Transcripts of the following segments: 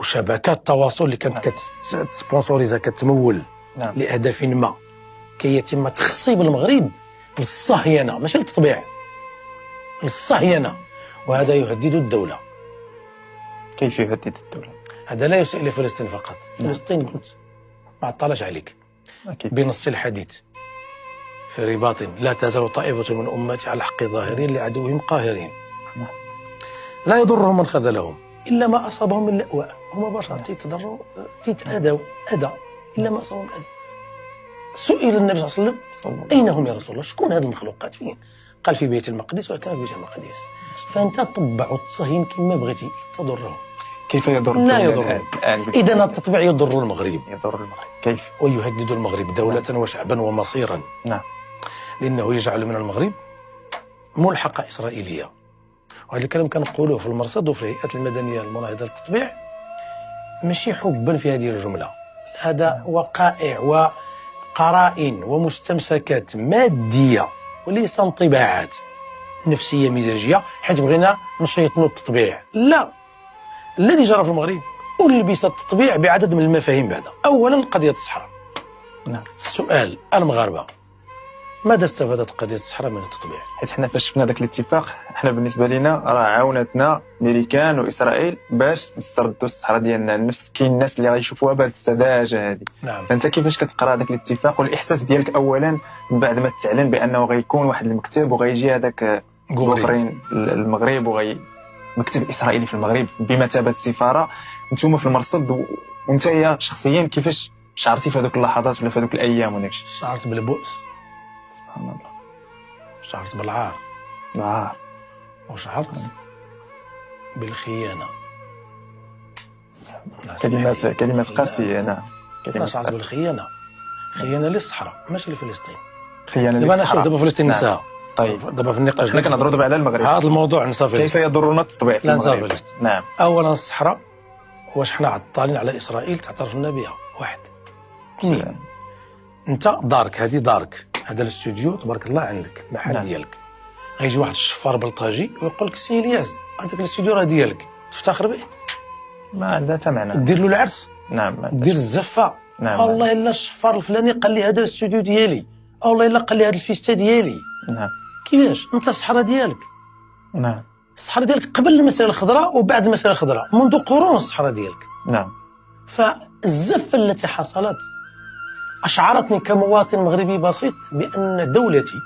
وشبكات التواصل اللي كانت كتسبونسوريزا كتمول لأهداف ما كي يتم تخصيب المغرب للصهيونة ماشي للتطبيع، للصهيونة، وهذا يهدد الدولة. كيف يهدد الدولة؟ هذا لا يسئ لفلسطين فقط. فلسطين قلت ما عطلش عليك أكيد. بنص الحديث في رباط لا تزال طائفة من أمتي على الحق ظاهرين لعدوهم قاهرين لا يضرهم من خذلهم إلا ما أصابهم من لأواء. هم بشر تيتضروا تيتأذوا أذى إلا ما أصابهم أذى. سئل النبي صلى الله عليه وسلم أين هم يا رسول الله؟ شكون هذه المخلوقات فين؟ قال في بيت المقدس، وكان في بيت المقدس. فأنت طبع وتصهين كما بغيتي تضرهم. كيف يضر؟ لا يضر. إذا التطبيع يضر المغرب. يضر المغرب كيف؟ ويهدد المغرب دولة وشعبا ومصيرا. نعم. لأنه يجعل من المغرب ملحقة إسرائيلية. وهذا الكلام كنقولوه في المرصد وفي الهيئات المدنية المناهضة للتطبيع ماشي حبا في هذه الجملة، هذا وقائع وقرائن ومستمسكات مادية وليس انطباعات نفسية مزاجية حيث بغينا نشيطنوا التطبيع. لا، الذي جرى في المغرب ألبس التطبيع بعدد من المفاهيم بعد. أولا قضية الصحراء. نعم. السؤال المغاربة ماذا استفادت قضية الصحراء من التطبيع؟ حيت حنا فاش شفنا ذاك الاتفاق حنا بالنسبه لنا راه عاونتنا امريكان واسرائيل باش نستردوا الصحراء ديالنا. نفس كاين الناس اللي غيشوفوها بهذه السذاجه هذه. نعم. فانت كيفاش كتقرا هذاك الاتفاق والاحساس ديالك اولا من بعد ما تعلن بانه غيكون واحد المكتب وغيجي هذاك غوفرين المغرب وغي مكتب اسرائيلي في المغرب بمثابه سفاره، نتوما في المرصد وانت شخصيا كيفاش شعرتي في هذوك اللحظات ولا في هذوك الايام ونكش؟ شعرت بالبؤس، سبحان الله. شعرت بالعار، وشعرت بالخيانة. كلمات قاسية. نعم. أنا شعرت بالخيانة، خيانة للصحراء ماشي لفلسطين. خيانة دابا أنا للصحراء. دابا فلسطين نعم. نساها. طيب دابا في النقاش حنا كنهضروا دابا على المغرب. هذا الموضوع نسى فلسطين. كيف يضرنا التطبيع في المغرب؟ لا فلسطين. نعم. أولا الصحراء واش حنا عطالين على إسرائيل تعترف لنا بها؟ واحد. اثنين، أنت دارك، هذه دارك، هذا الاستوديو تبارك الله عندك محل. نعم. ديالك غيجي واحد الشفار بلطاجي ويقول لك سي الياس هذاك الاستوديو راه ديالك، تفتخر به؟ ما عندها حتى معنى. دير له العرس. نعم. دير الزفه. نعم. والله الا الشفار الفلاني قال لي هذا الاستوديو ديالي، والله الا قال لي هذا الفيستا ديالي. نعم. كيفاش انت الصحراء ديالك؟ نعم. الصحراء ديالك قبل المسألة الخضراء وبعد المسألة الخضراء، منذ قرون الصحراء ديالك. نعم. فالزفة التي حصلت أشعرتني كمواطن مغربي بسيط بأن دولتي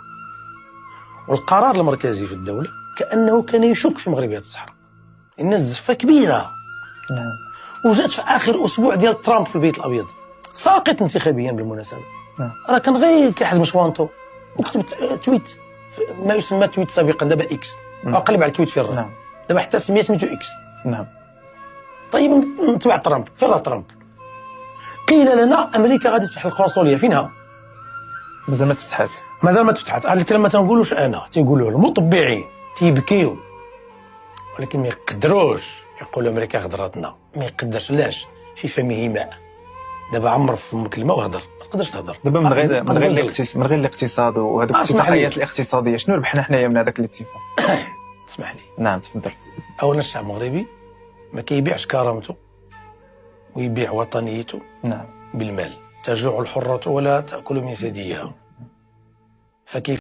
والقرار المركزي في الدولة كأنه كان يشك في مغربية الصحراء، إن الزفة كبيرة. نعم. وجات في آخر أسبوع ديال ترامب في البيت الأبيض، ساقط انتخابيا بالمناسبة. نعم. راه كان غير كيحزم شوانطو وكتب تويت ما يسمى تويت سابقا، دابا إكس، أقلب على التويت في الرأي. نعم. دابا حتى سميتو إكس. نعم. طيب نتبع ترامب، فين راه ترامب؟ قيل لنا أمريكا غادي تفتح القنصلية، فينها؟ مازال ما تفتحات. مازال ما تفتحات. هذا الكلام ما تنقولوش أنا، تيقولوه المطبعين، تيبكيو، ولكن ما يقدروش يقولوا أمريكا غدرتنا، ما يقدرش. علاش؟ في فمه ماء. دابا عمر في فمك الماء وهضر، ما تقدرش تهضر. دابا من غير الاقتصاد وهذوك الاتفاقيات الاقتصادية، شنو ربحنا حنايا من هذاك الاتفاق؟ اسمح لي. نعم تفضل. أولا الشعب المغربي ما كيبيعش كرامته ويبيع وطنيته. نعم. بالمال. تجوع الحرة ولا تأكل من ثديها. فكيف